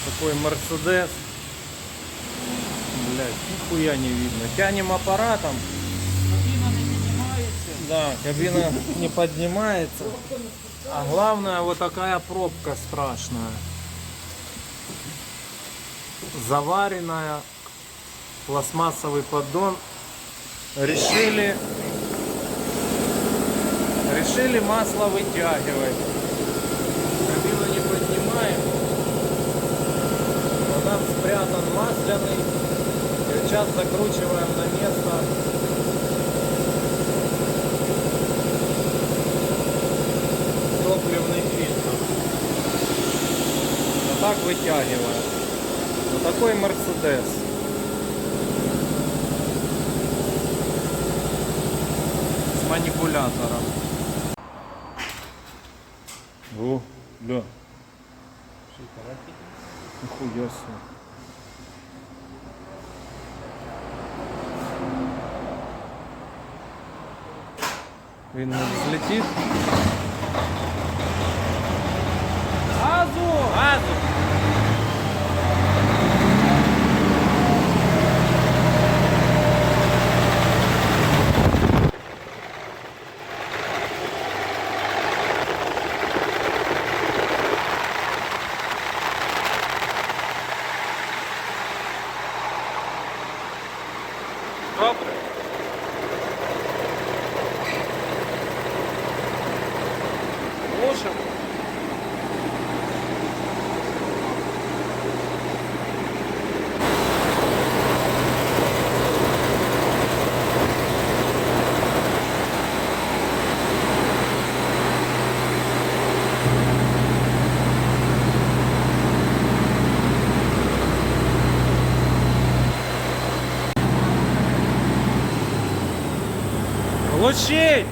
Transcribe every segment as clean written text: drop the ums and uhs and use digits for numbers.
Такой Мерседес. Блять, нихуя не видно. Тянем аппаратом. Кабина не поднимается. Да, кабина не поднимается. А главное, вот такая пробка страшная. Заваренная. Пластмассовый поддон. Решили масло вытягивать. Кабину не поднимаем. Но там спрятан масляный. И сейчас закручиваем на место. Топливный фильтр. Вот так вытягиваем. Вот такой Мерседес. С манипулятором. О, бля. Нихуя себе. Він не взлетит. Газу! Газу! Добре. Глушим. Глушить!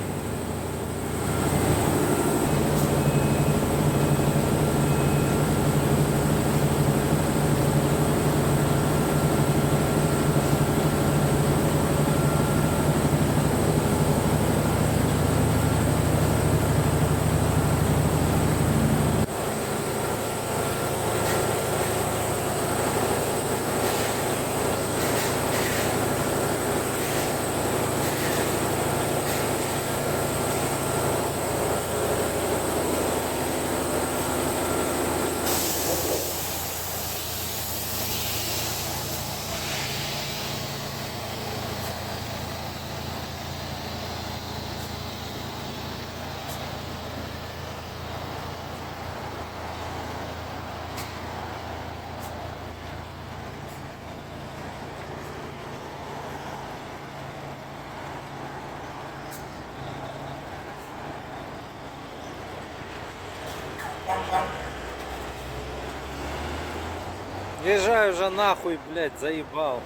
Езжай уже нахуй, блядь, заебал.